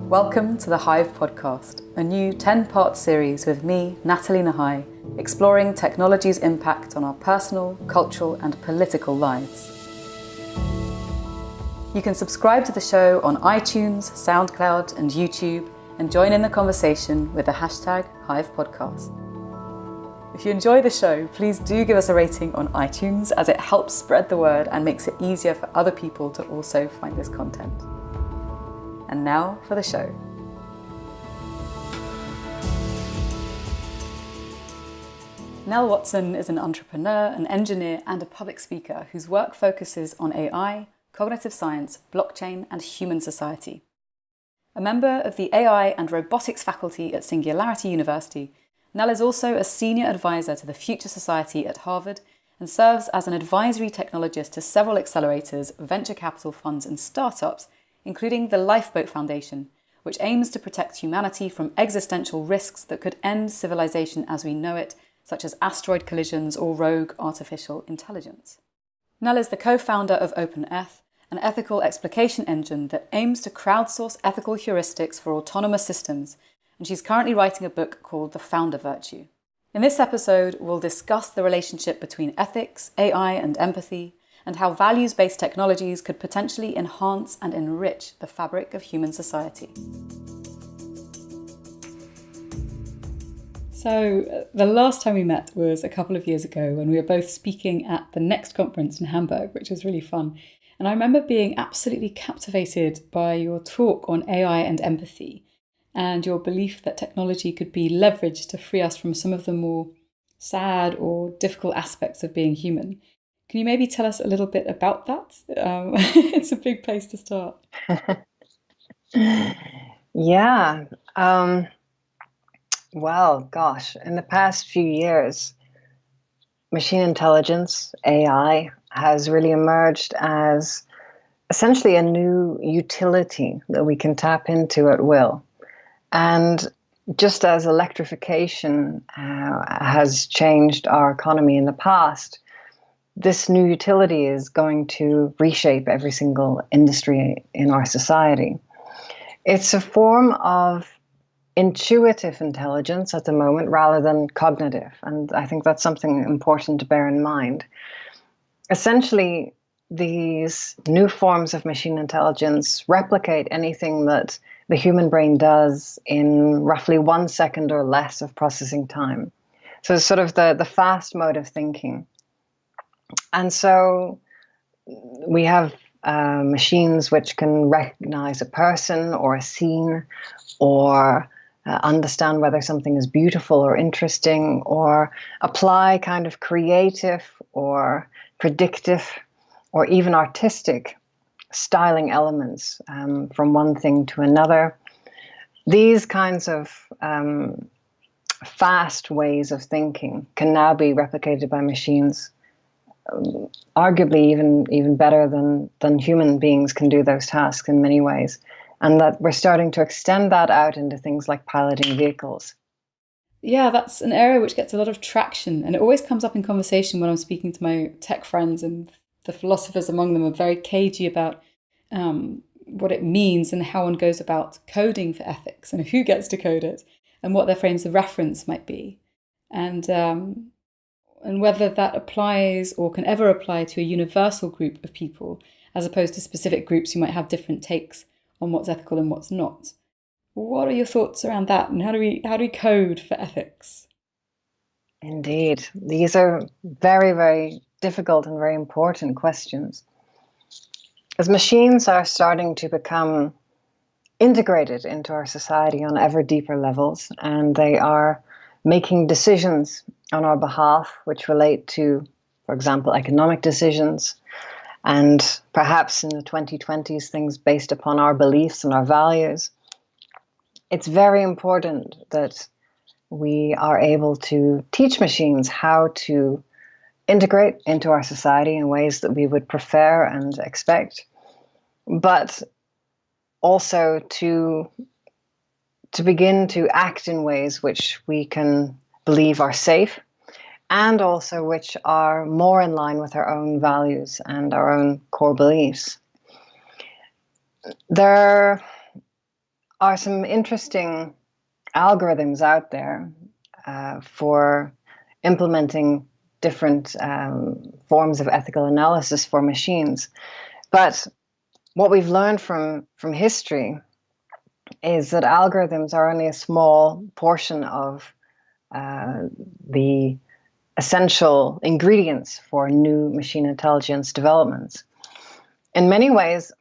Welcome to the Hive podcast, a new 10-part series with me, Nathalie Nahai, exploring technology's impact on our personal, cultural and political lives. You can subscribe to the show on iTunes, SoundCloud and YouTube and join in the conversation with the hashtag HivePodcast. If you enjoy the show, please do give us a rating on iTunes as it helps spread the word and makes it easier for other people to also find this content. And now for the show. Nell Watson is an entrepreneur, an engineer and a public speaker whose work focuses on AI, cognitive science, blockchain and human society. A member of the AI and robotics faculty at Singularity University, Nell is also a senior advisor to the Future Society at Harvard and serves as an advisory technologist to several accelerators, venture capital funds and startups, including the Lifeboat Foundation, which aims to protect humanity from existential risks that could end civilization as we know it, such as asteroid collisions or rogue artificial intelligence. Nell is the co-founder of OpenEth, an ethical explication engine that aims to crowdsource ethical heuristics for autonomous systems, and she's currently writing a book called The Founder Virtue. In this episode, we'll discuss the relationship between ethics, AI and empathy, and how values-based technologies could potentially enhance and enrich the fabric of human society. So, the last time we met was a couple of years ago when we were both speaking at the Next conference in Hamburg, which was really fun. And I remember being absolutely captivated by your talk on AI and empathy and your belief that technology could be leveraged to free us from some of the more sad or difficult aspects of being human. Can you maybe tell us a little bit about that? It's a big place to start. Yeah. Well, gosh, in the past few years, machine intelligence, AI, has really emerged as essentially a new utility that we can tap into at will. And just as electrification has changed our economy in the past, this new utility is going to reshape every single industry in our society. It's a form of intuitive intelligence at the moment rather than cognitive, and I think that's something important to bear in mind. Essentially, these new forms of machine intelligence replicate anything that the human brain does in roughly 1 second or less of processing time. So it's sort of the fast mode of thinking. And so we have machines which can recognize a person or a scene or understand whether something is beautiful or interesting or apply kind of creative or predictive or even artistic styling elements from one thing to another. These kinds of fast ways of thinking can now be replicated by machines, arguably even better than human beings can do those tasks in many ways, and that we're starting to extend that out into things like piloting vehicles. Yeah, that's an area which gets a lot of traction, and it always comes up in conversation when I'm speaking to my tech friends, and the philosophers among them are very cagey about what it means and how one goes about coding for ethics and who gets to code it and what their frames of reference might be. And whether that applies or can ever apply to a universal group of people, as opposed to specific groups who might have different takes on what's ethical and what's not. What are your thoughts around that, and how do we code for ethics? Indeed, these are very, very difficult and very important questions. As machines are starting to become integrated into our society on ever deeper levels, and they are making decisions on our behalf, which relate to, for example, economic decisions, and perhaps in the 2020s, things based upon our beliefs and our values. It's very important that we are able to teach machines how to integrate into our society in ways that we would prefer and expect, but also to begin to act in ways which we can believe are safe and also which are more in line with our own values and our own core beliefs. There are some interesting algorithms out there for implementing different forms of ethical analysis for machines. But what we've learned from history is that algorithms are only a small portion of the essential ingredients for new machine intelligence developments. In many ways,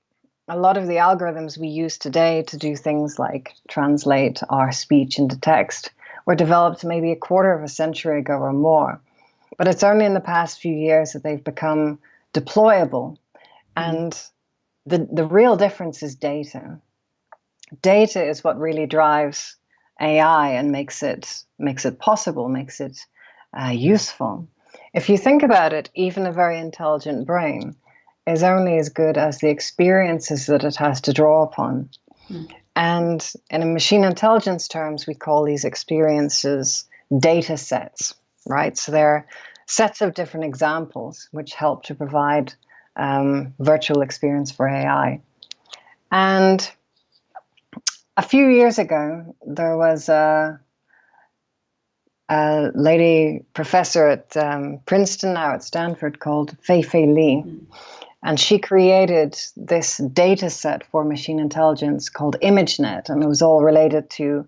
a lot of the algorithms we use today to do things like translate our speech into text were developed maybe a quarter of a century ago or more. But it's only in the past few years that they've become deployable. And the real difference is data. Data is what really drives AI and makes it possible, makes it useful. If you think about it, even a very intelligent brain is only as good as the experiences that it has to draw upon. And in machine intelligence terms, we call these experiences data sets, right? So they're sets of different examples which help to provide virtual experience for AI. And a few years ago, there was a lady professor at Princeton, now at Stanford, called Fei-Fei Li. And she created this data set for machine intelligence called ImageNet. And it was all related to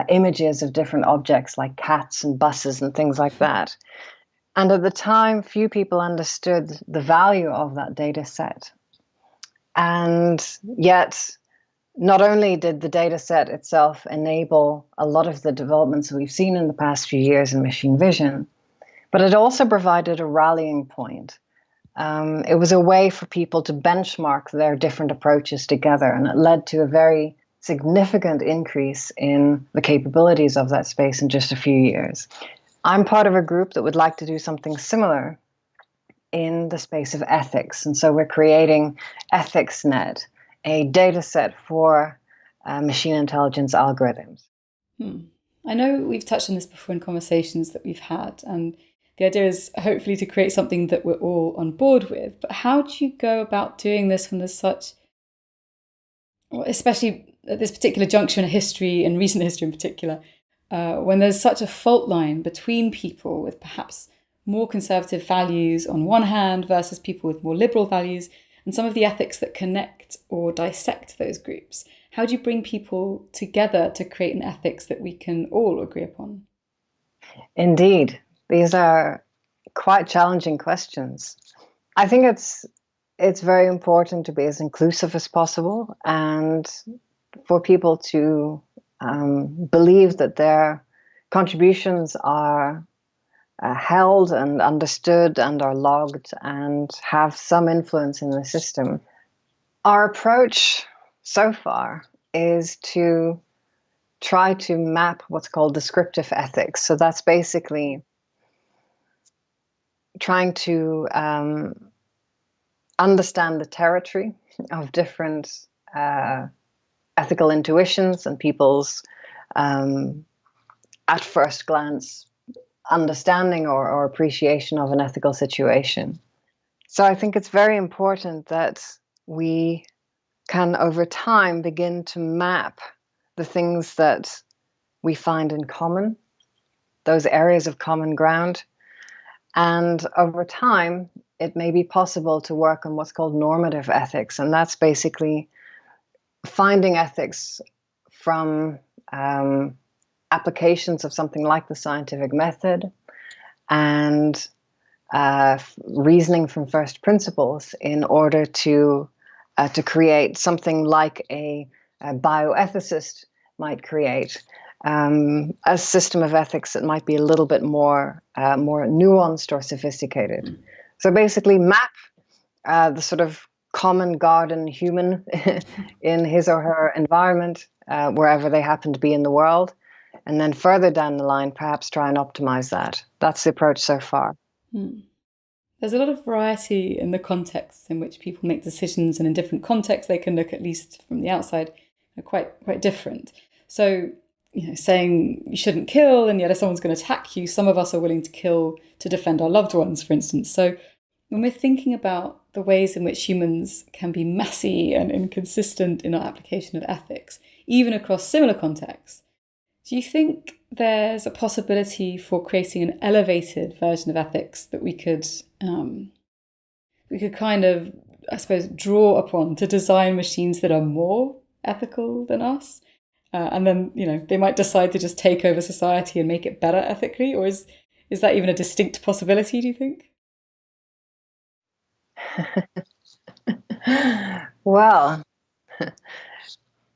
images of different objects like cats and buses and things like that. And at the time, few people understood the value of that data set. And yet, not only did the data set itself enable a lot of the developments that we've seen in the past few years in machine vision, but it also provided a rallying point. It was a way for people to benchmark their different approaches together, and it led to a very significant increase in the capabilities of that space in just a few years. I'm part of a group that would like to do something similar in the space of ethics, and so we're creating EthicsNet, a data set for machine intelligence algorithms. I know we've touched on this before in conversations that we've had, and the idea is hopefully to create something that we're all on board with. But how do you go about doing this when there's such, especially at this particular juncture in history, and recent history in particular, when there's such a fault line between people with perhaps more conservative values on one hand versus people with more liberal values, and some of the ethics that connect or dissect those groups? How do you bring people together to create an ethics that we can all agree upon? Indeed, these are quite challenging questions. I think it's very important to be as inclusive as possible, and for people to believe that their contributions are held and understood and are logged and have some influence in the system. Our approach so far is to try to map what's called descriptive ethics. So that's basically trying to understand the territory of different ethical intuitions and people's at first glance understanding or appreciation of an ethical situation. So I think it's very important that we can, over time, begin to map the things that we find in common, those areas of common ground. And over time, it may be possible to work on what's called normative ethics. And that's basically finding ethics from applications of something like the scientific method and reasoning from first principles in order to create something like a bioethicist might create, a system of ethics that might be a little bit more nuanced or sophisticated. So basically map the sort of common garden human in his or her environment, wherever they happen to be in the world, and then further down the line, perhaps try and optimize that. That's the approach so far. There's a lot of variety in the contexts in which people make decisions, and in different contexts, they can look, at least from the outside, quite different. So, saying you shouldn't kill, and yet if someone's going to attack you, some of us are willing to kill to defend our loved ones, for instance. So when we're thinking about the ways in which humans can be messy and inconsistent in our application of ethics, even across similar contexts, do you think there's a possibility for creating an elevated version of ethics that we could kind of, I suppose, draw upon to design machines that are more ethical than us? And then, they might decide to just take over society and make it better ethically? Or is that even a distinct possibility, do you think? Well,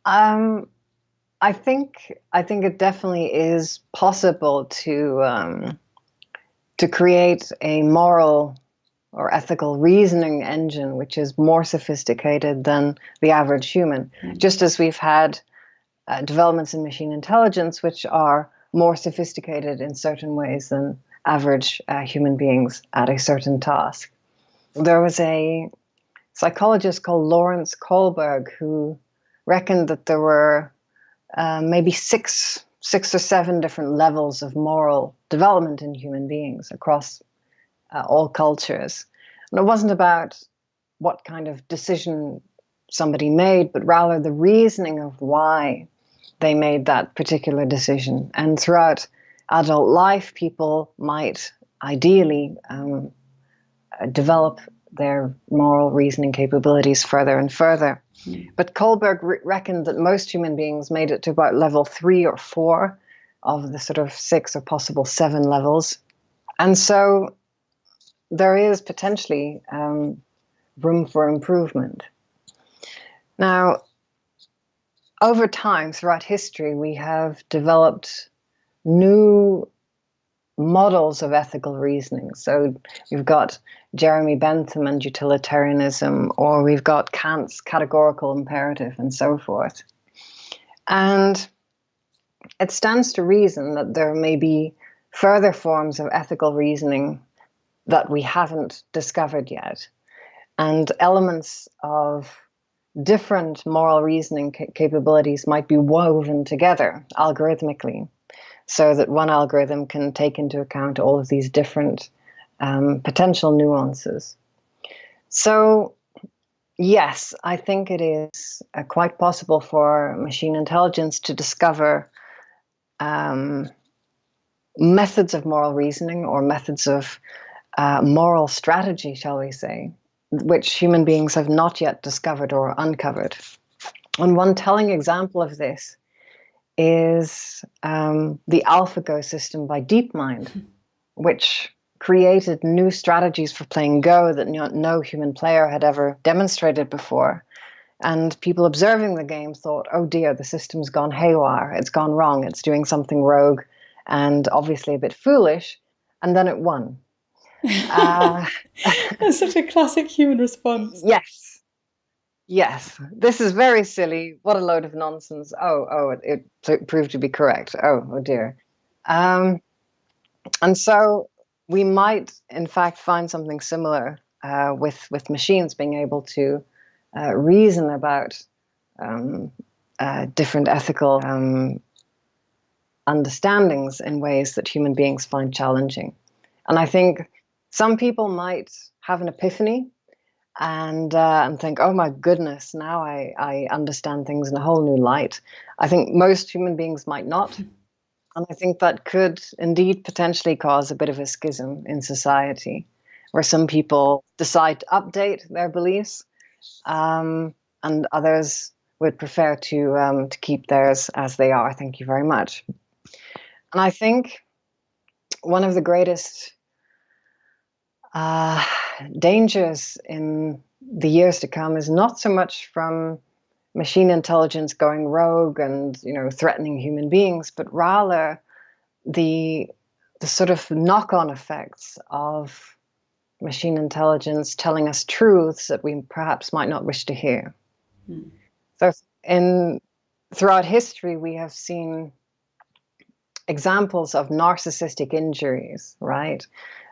I think it definitely is possible to create a moral or ethical reasoning engine which is more sophisticated than the average human. Just as we've had developments in machine intelligence which are more sophisticated in certain ways than average human beings at a certain task. There was a psychologist called Lawrence Kohlberg who reckoned that there were maybe six or seven different levels of moral development in human beings across all cultures. And it wasn't about what kind of decision somebody made, but rather the reasoning of why they made that particular decision. And throughout adult life, people might ideally develop their moral reasoning capabilities further and further. But Kohlberg reckoned that most human beings made it to about level 3 or 4 of the sort of 6 or possible 7 levels. And so there is potentially room for improvement. Now, over time, throughout history, we have developed new models of ethical reasoning. So you've got Jeremy Bentham and utilitarianism, or we've got Kant's categorical imperative and so forth. And it stands to reason that there may be further forms of ethical reasoning that we haven't discovered yet, and elements of different moral reasoning capabilities might be woven together algorithmically, so that one algorithm can take into account all of these different potential nuances. So, yes, I think it is quite possible for machine intelligence to discover methods of moral reasoning, or methods of moral strategy, shall we say, which human beings have not yet discovered or uncovered. And one telling example of this is the AlphaGo system by DeepMind, which created new strategies for playing Go that no human player had ever demonstrated before. And people observing the game thought, oh dear, the system's gone haywire, it's gone wrong, it's doing something rogue and obviously a bit foolish, and then it won. That's such a classic human response. Yes, this is very silly. What a load of nonsense. It proved to be correct. Oh dear. And so we might, in fact, find something similar with machines being able to reason about different ethical understandings in ways that human beings find challenging. And I think some people might have an epiphany and think, oh my goodness, now I understand things in a whole new light. I think most human beings might not. And I think that could indeed potentially cause a bit of a schism in society, where some people decide to update their beliefs, and others would prefer to keep theirs as they are. Thank you very much. And I think one of the greatest dangers in the years to come is not so much from machine intelligence going rogue and threatening human beings, but rather the sort of knock-on effects of machine intelligence telling us truths that we perhaps might not wish to hear. So throughout history, we have seen examples of narcissistic injuries, right?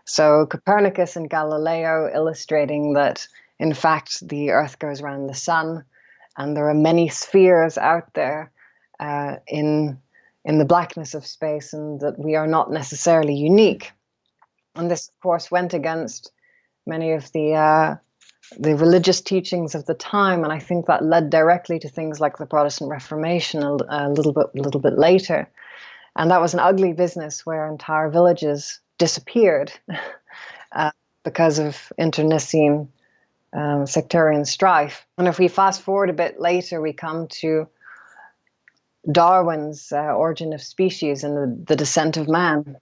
So Copernicus and Galileo illustrating that, in fact, the Earth goes around the sun, and there are many spheres out there in the blackness of space, and that we are not necessarily unique. And this, of course, went against many of the the religious teachings of the time, and I think that led directly to things like the Protestant Reformation a little bit later. And that was an ugly business where entire villages disappeared uh, because of internecine sectarian strife. And if we fast forward a bit later, we come to Darwin's Origin of Species and the Descent of Man.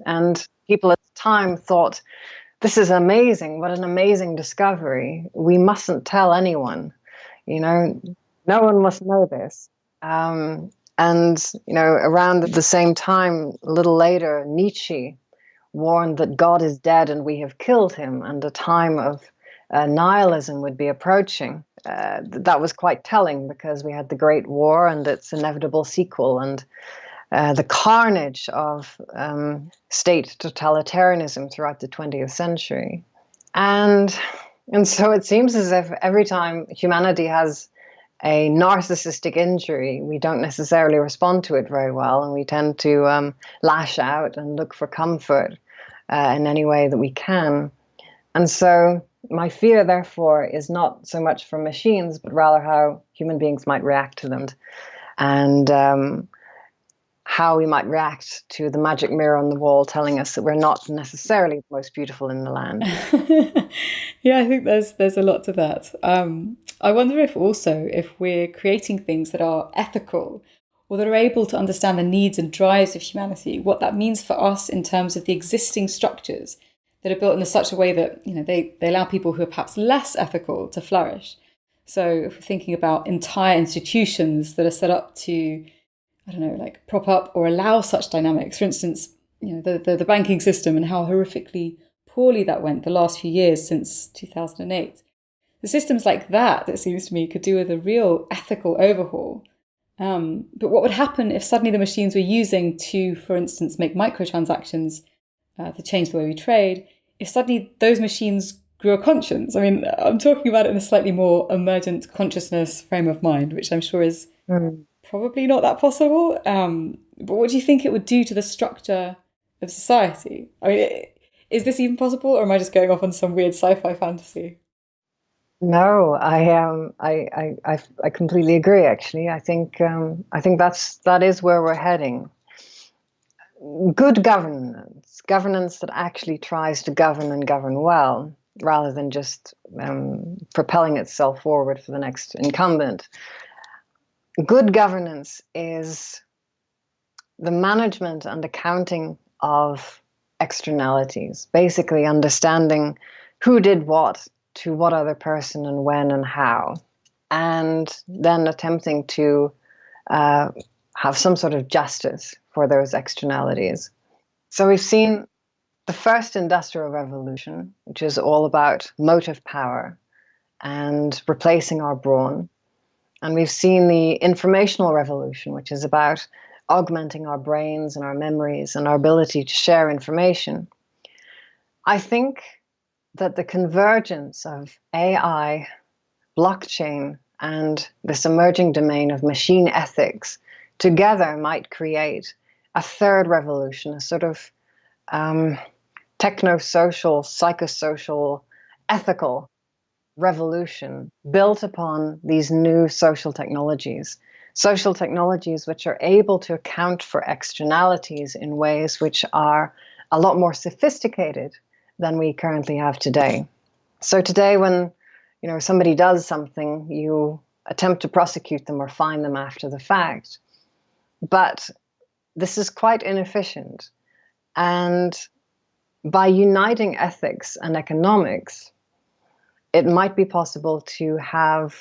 And people at the time thought, this is amazing, what an amazing discovery. We mustn't tell anyone, no one must know this. And around the same time, a little later, Nietzsche warned that God is dead and we have killed him, and a time of nihilism would be approaching. That was quite telling because we had the Great War and its inevitable sequel, and the carnage of state totalitarianism throughout the 20th century. And so it seems as if every time humanity has a narcissistic injury, we don't necessarily respond to it very well, and we tend to lash out and look for comfort in any way that we can. And so my fear, therefore, is not so much for machines, but rather how human beings might react to them, and how we might react to the magic mirror on the wall telling us that we're not necessarily the most beautiful in the land. Yeah, I think there's a lot to that. I wonder if we're creating things that are ethical or that are able to understand the needs and drives of humanity, what that means for us in terms of the existing structures that are built in such a way that they allow people who are perhaps less ethical to flourish. So if we're thinking about entire institutions that are set up to, I don't know, like prop up or allow such dynamics, for instance, the banking system and how horrifically poorly that went the last few years since 2008. The systems like that, it seems to me, could do with a real ethical overhaul. But what would happen if suddenly the machines we're using to, for instance, make microtransactions, to change the way we trade, if suddenly those machines grew a conscience? I mean, I'm talking about it in a slightly more emergent consciousness frame of mind, which I'm sure is probably not that possible. But what do you think it would do to the structure of society? I mean, is this even possible, or am I just going off on some weird sci-fi fantasy? No, I completely agree. Actually, I think that is where we're heading. Good governance that actually tries to govern and govern well, rather than just propelling itself forward for the next incumbent. Good governance is the management and accounting of externalities, basically understanding who did what to what other person and when and how, and then attempting to have some sort of justice for those externalities. So we've seen the first industrial revolution, which is all about motive power and replacing our brawn. And we've seen the informational revolution, which is about augmenting our brains and our memories and our ability to share information. I think that the convergence of AI, blockchain, and this emerging domain of machine ethics together might create a third revolution, a sort of techno-social, psychosocial, ethical revolution built upon these new social technologies which are able to account for externalities in ways which are a lot more sophisticated than we currently have today. So today, when somebody does something, you attempt to prosecute them or fine them after the fact. But this is quite inefficient. And by uniting ethics and economics, it might be possible to have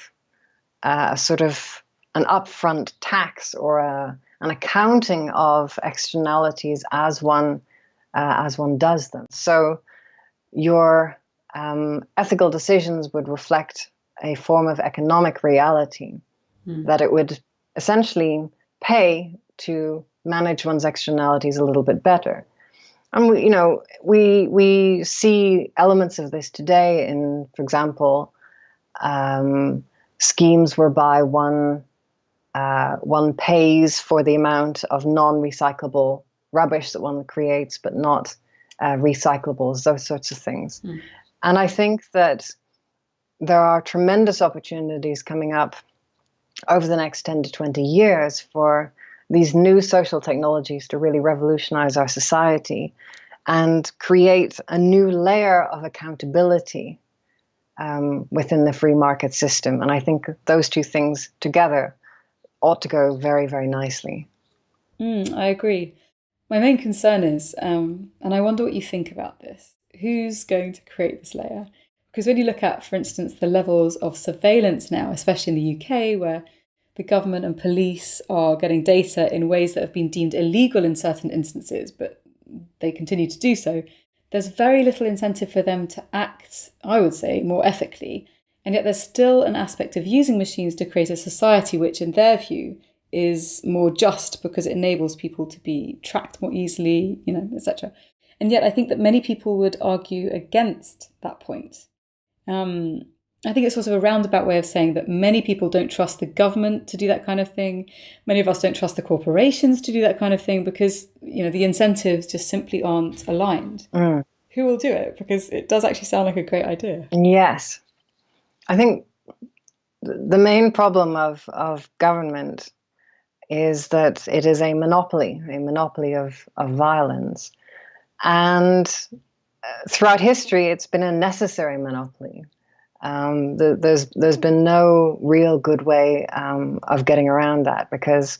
a sort of an upfront tax or an accounting of externalities as one does them. So your ethical decisions would reflect a form of economic reality, that it would essentially pay to manage one's externalities a little bit better. And we see elements of this today in, for example, schemes whereby one pays for the amount of non-recyclable rubbish that one creates, but not recyclables, those sorts of things. And I think that there are tremendous opportunities coming up over the next 10 to 20 years for these new social technologies to really revolutionize our society and create a new layer of accountability within the free market system. And I think those two things together ought to go very, very nicely. I agree. My main concern is, and I wonder what you think about this, who's going to create this layer? Because when you look at, for instance, the levels of surveillance now, especially in the UK, where the government and police are getting data in ways that have been deemed illegal in certain instances, but they continue to do so, there's very little incentive for them to act, I would say, more ethically. And yet there's still an aspect of using machines to create a society which, in their view, is more just because it enables people to be tracked more easily, etc. And yet I think that many people would argue against that point. I think it's sort of a roundabout way of saying that many people don't trust the government to do that kind of thing. Many of us don't trust the corporations to do that kind of thing because, the incentives just simply aren't aligned. Who will do it? Because it does actually sound like a great idea. Yes. I think the main problem of government is that it is a monopoly of violence. And throughout history, it's been a necessary monopoly. There's been no real good way of getting around that, because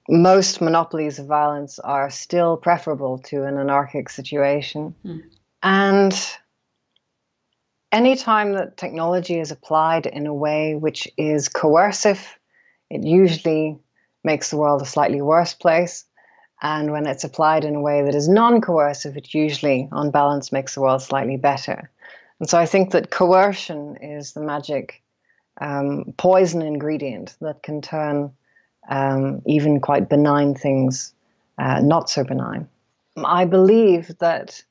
most monopolies of violence are still preferable to an anarchic situation. And anytime that technology is applied in a way which is coercive, it usually makes the world a slightly worse place. And when it's applied in a way that is non-coercive, it usually, on balance, makes the world slightly better. And so I think that coercion is the magic poison ingredient that can turn even quite benign things not so benign. I believe that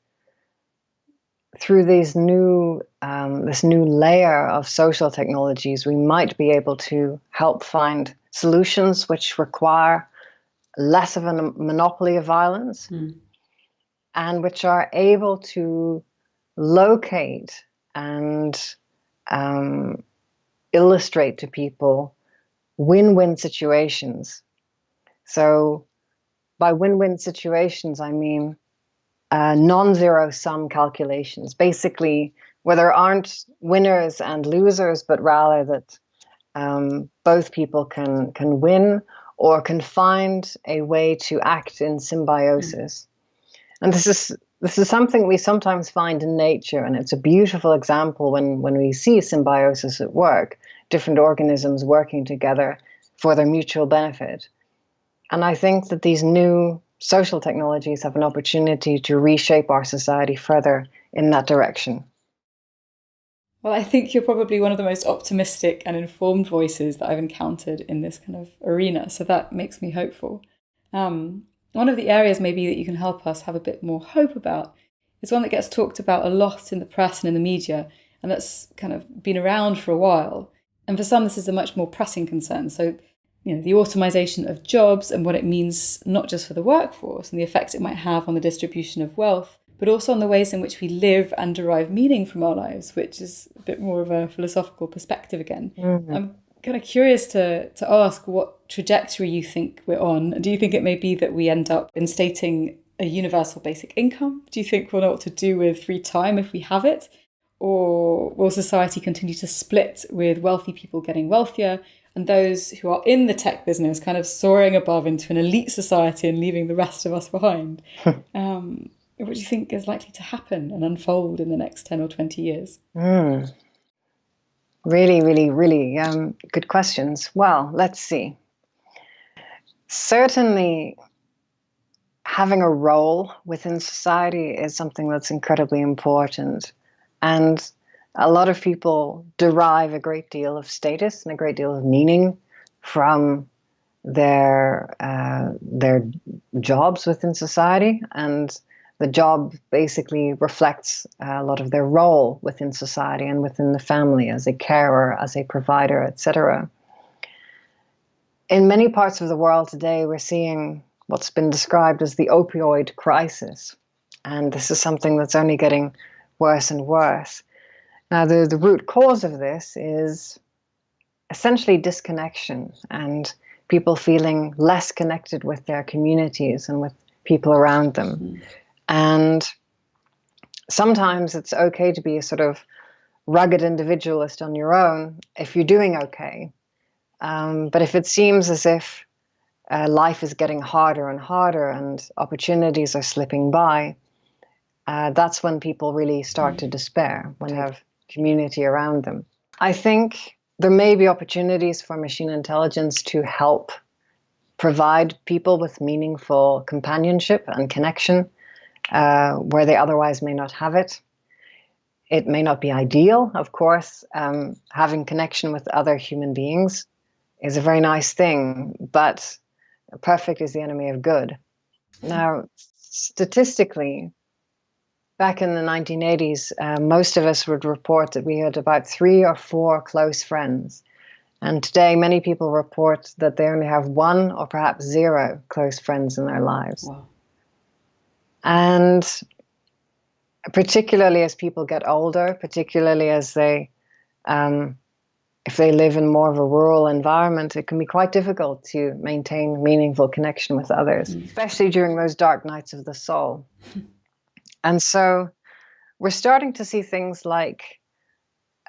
through this new layer of social technologies, we might be able to help find solutions which require less of a monopoly of violence and which are able to locate and illustrate to people win-win situations. So by win-win situations, I mean non-zero sum calculations, basically where there aren't winners and losers, but rather that both people can win or can find a way to act in symbiosis. And this is something we sometimes find in nature, and it's a beautiful example when we see symbiosis at work, different organisms working together for their mutual benefit. And I think that these new social technologies have an opportunity to reshape our society further in that direction. Well, I think you're probably one of the most optimistic and informed voices that I've encountered in this kind of arena, so that makes me hopeful. One of the areas maybe that you can help us have a bit more hope about is one that gets talked about a lot in the press and in the media, and that's kind of been around for a while. And for some, this is a much more pressing concern. So, the automation of jobs and what it means not just for the workforce and the effects it might have on the distribution of wealth, but also on the ways in which we live and derive meaning from our lives, which is a bit more of a philosophical perspective again. I'm kind of curious to ask what trajectory you think we're on. Do you think it may be that we end up instating a universal basic income? Do you think we'll know what to do with free time if we have it? Or will society continue to split with wealthy people getting wealthier and those who are in the tech business kind of soaring above into an elite society and leaving the rest of us behind? What do you think is likely to happen and unfold in the next 10 or 20 years? Really, really, really good questions. Well, let's see. Certainly, having a role within society is something that's incredibly important. And a lot of people derive a great deal of status and a great deal of meaning from their jobs within society, and the job basically reflects a lot of their role within society and within the family as a carer, as a provider, etc. In many parts of the world today, we're seeing what's been described as the opioid crisis, and this is something that's only getting worse and worse. Now, the root cause of this is essentially disconnection and people feeling less connected with their communities and with people around them. And sometimes it's okay to be a sort of rugged individualist on your own if you're doing okay. But if it seems as if life is getting harder and harder and opportunities are slipping by, that's when people really start to despair, when they have community around them. I think there may be opportunities for machine intelligence to help provide people with meaningful companionship and connection where they otherwise may not have it. It may not be ideal, of course. Having connection with other human beings is a very nice thing, but perfect is the enemy of good. Now, statistically, back in the 1980s, most of us would report that we had about 3 or 4 close friends. And today, many people report that they only have 1 or perhaps 0 close friends in their lives. Wow. And particularly as people get older, particularly as they, if they live in more of a rural environment, it can be quite difficult to maintain meaningful connection with others, especially during those dark nights of the soul. And so we're starting to see things like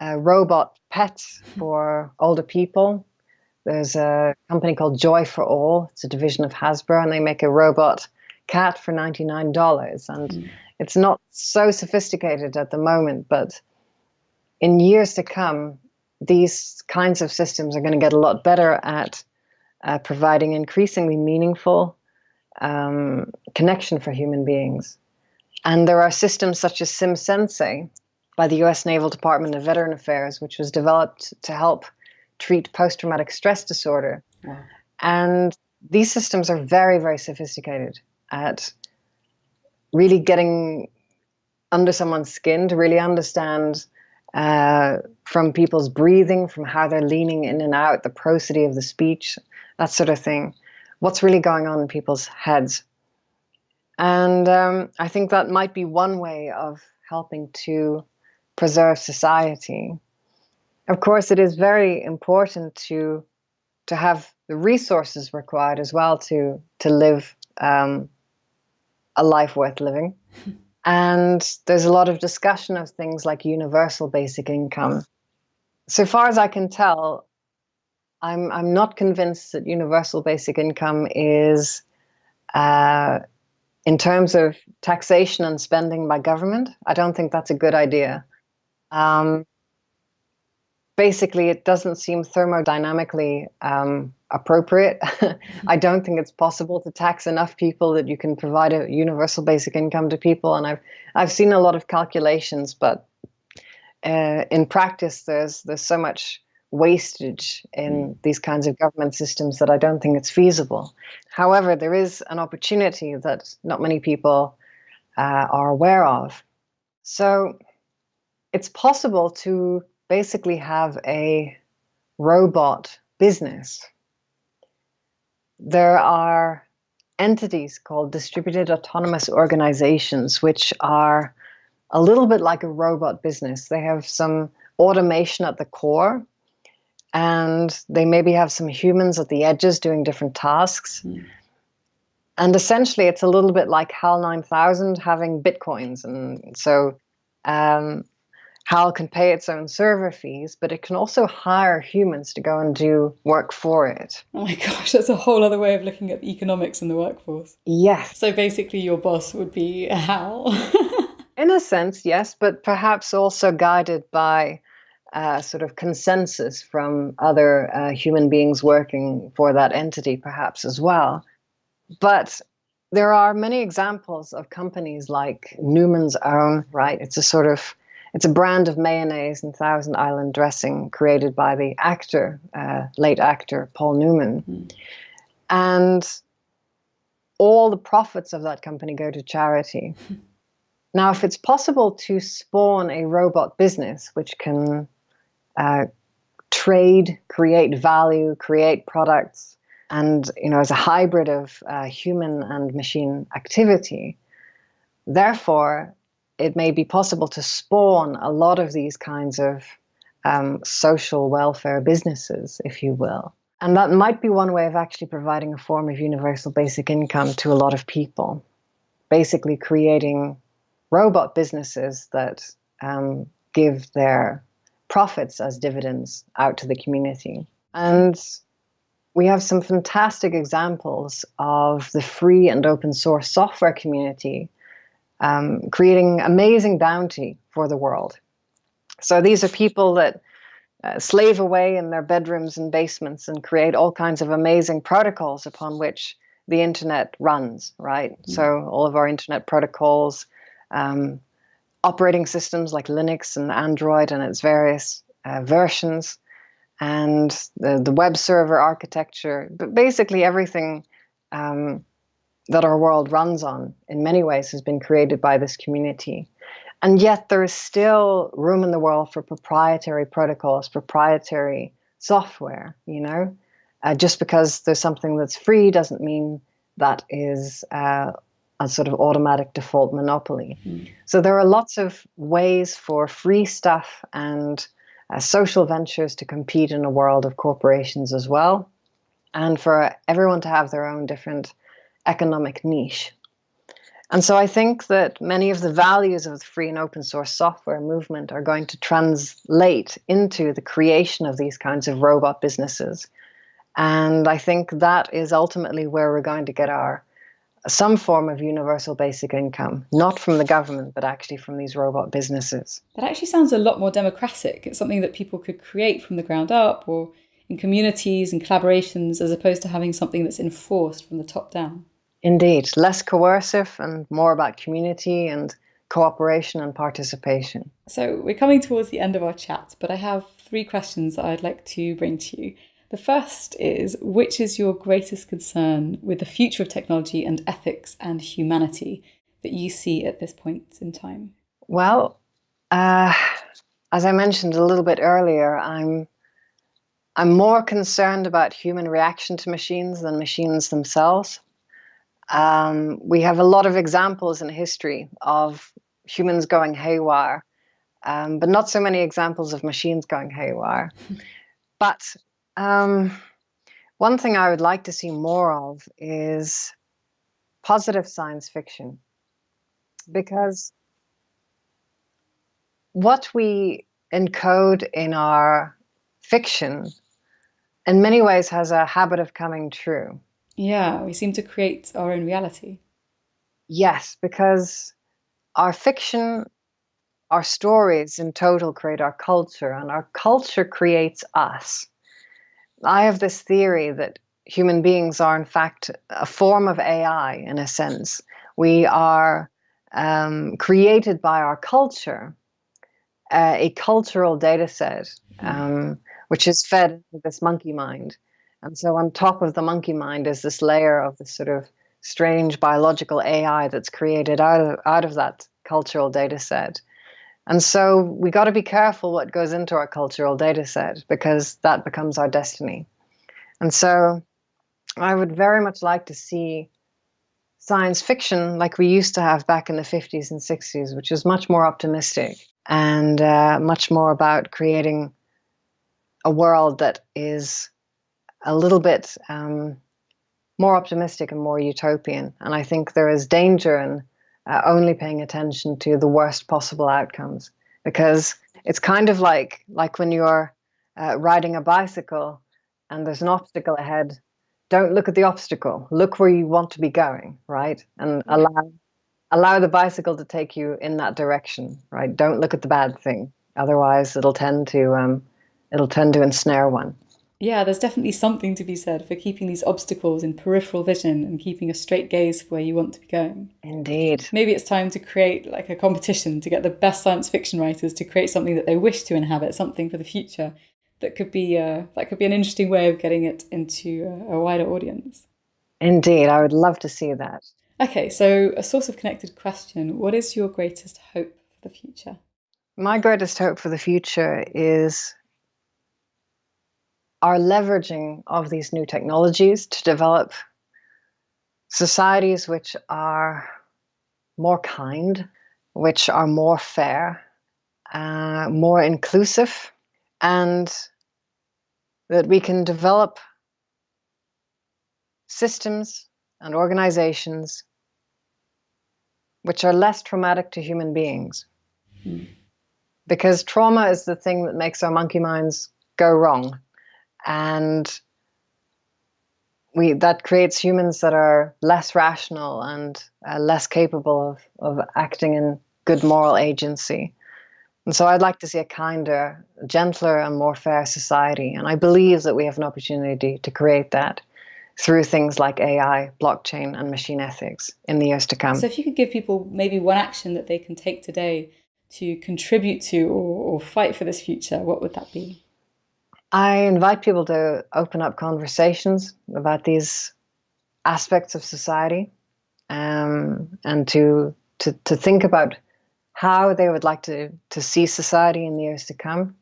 robot pets for older people. There's a company called Joy for All. It's a division of Hasbro, and they make a robot cat for $99. And it's not so sophisticated at the moment, but in years to come, these kinds of systems are going to get a lot better at providing increasingly meaningful connection for human beings. And there are systems such as SimSensei by the US Naval Department of Veteran Affairs, which was developed to help treat post-traumatic stress disorder. Wow. And these systems are very, very sophisticated at really getting under someone's skin to really understand from people's breathing, from how they're leaning in and out, the prosody of the speech, that sort of thing, what's really going on in people's heads. And I think that might be one way of helping to preserve society. Of course, it is very important to have the resources required as well to live a life worth living. And there's a lot of discussion of things like universal basic income. So far as I can tell, I'm not convinced that universal basic income is, in terms of taxation and spending by government, I don't think that's a good idea. Basically, it doesn't seem thermodynamically appropriate. I don't think it's possible to tax enough people that you can provide a universal basic income to people. And I've seen a lot of calculations, but in practice, there's so much wastage in these kinds of government systems that I don't think it's feasible. However, there is an opportunity that not many people are aware of. So it's possible to basically have a robot business. There are entities called distributed autonomous organizations, which are a little bit like a robot business. They have some automation at the core, and they maybe have some humans at the edges doing different tasks. And essentially, it's a little bit like HAL 9000 having bitcoins. And so HAL can pay its own server fees, but it can also hire humans to go and do work for it. Oh my gosh, that's a whole other way of looking at the economics in the workforce. Yes. So basically your boss would be a HAL. In a sense, yes, but perhaps also guided by sort of consensus from other human beings working for that entity, perhaps as well. But there are many examples of companies like Newman's Own, right? It's a brand of mayonnaise and Thousand Island dressing created by the actor, late actor Paul Newman. And all the profits of that company go to charity. Now, if it's possible to spawn a robot business which can trade, create value, create products, and as a hybrid of human and machine activity, therefore, it may be possible to spawn a lot of these kinds of social welfare businesses, if you will. And that might be one way of actually providing a form of universal basic income to a lot of people, basically creating robot businesses that give their profits as dividends out to the community. And we have some fantastic examples of the free and open source software community creating amazing bounty for the world. So these are people that slave away in their bedrooms and basements and create all kinds of amazing protocols upon which the internet runs, right? So all of our internet protocols, operating systems like Linux and Android and its various versions, and the web server architecture, but basically everything that our world runs on in many ways has been created by this community. And yet there is still room in the world for proprietary protocols, proprietary software, you know? Just because there's something that's free doesn't mean that is a sort of automatic default monopoly. So there are lots of ways for free stuff and social ventures to compete in a world of corporations as well, and for everyone to have their own different economic niche. And so I think that many of the values of the free and open source software movement are going to translate into the creation of these kinds of robot businesses. And I think that is ultimately where we're going to get some form of universal basic income, not from the government, but actually from these robot businesses. That actually sounds a lot more democratic. It's something that people could create from the ground up or in communities and collaborations, as opposed to having something that's enforced from the top down. Indeed, less coercive and more about community and cooperation and participation. So we're coming towards the end of our chat, but I have 3 questions that I'd like to bring to you. The first is, which is your greatest concern with the future of technology and ethics and humanity that you see at this point in time? Well, as I mentioned a little bit earlier, I'm more concerned about human reaction to machines than machines themselves. We have a lot of examples in history of humans going haywire, but not so many examples of machines going haywire. But one thing I would like to see more of is positive science fiction, because what we encode in our fiction in many ways has a habit of coming true. Yeah, we seem to create our own reality. Yes, because our fiction, our stories in total create our culture, and our culture creates us. I have this theory that human beings are in fact a form of AI in a sense. We are created by our culture, a cultural data set, which is fed into this monkey mind. And so on top of the monkey mind is this layer of this sort of strange biological AI that's created out of that cultural data set. And so we got to be careful what goes into our cultural data set, because that becomes our destiny. And so I would very much like to see science fiction like we used to have back in the 50s and 60s, which was much more optimistic and much more about creating a world that is a little bit more optimistic and more utopian. And I think there is danger in only paying attention to the worst possible outcomes, because it's kind of like when you're riding a bicycle and there's an obstacle ahead. Don't look at the obstacle. Look where you want to be going, right? And allow the bicycle to take you in that direction, right? Don't look at the bad thing. Otherwise, it'll tend to ensnare one. Yeah, there's definitely something to be said for keeping these obstacles in peripheral vision and keeping a straight gaze for where you want to be going. Indeed. Maybe it's time to create like a competition to get the best science fiction writers to create something that they wish to inhabit, something for the future that could be an interesting way of getting it into a wider audience. Indeed, I would love to see that. Okay, so a source of connected question. What is your greatest hope for the future? My greatest hope for the future is our leveraging of these new technologies to develop societies which are more kind, which are more fair, more inclusive, and that we can develop systems and organizations which are less traumatic to human beings. Because trauma is the thing that makes our monkey minds go wrong. And that creates humans that are less rational and less capable of acting in good moral agency. And so I'd like to see a kinder, gentler, and more fair society. And I believe that we have an opportunity to create that through things like AI, blockchain, and machine ethics in the years to come. So if you could give people maybe one action that they can take today to contribute to or fight for this future, what would that be? I invite people to open up conversations about these aspects of society, and to think about how they would like to see society in the years to come.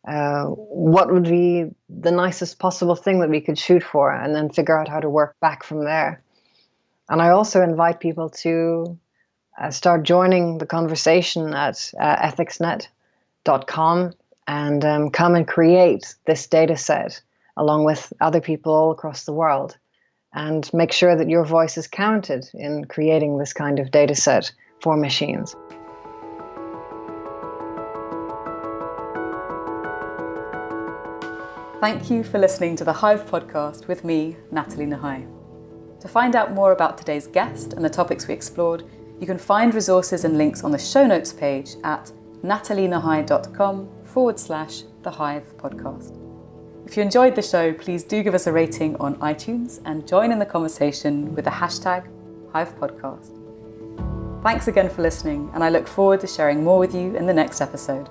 What would be the nicest possible thing that we could shoot for, and then figure out how to work back from there. And I also invite people to start joining the conversation at ethicsnet.com and come and create this data set along with other people all across the world, and make sure that your voice is counted in creating this kind of data set for machines. Thank you for listening to the Hive podcast with me, Nathalie Nahai. To find out more about today's guest and the topics we explored, you can find resources and links on the show notes page at natalienahai.com/The Hive podcast. If you enjoyed the show, please do give us a rating on iTunes and join in the conversation with the hashtag Hive podcast. Thanks again for listening, and I look forward to sharing more with you in the next episode.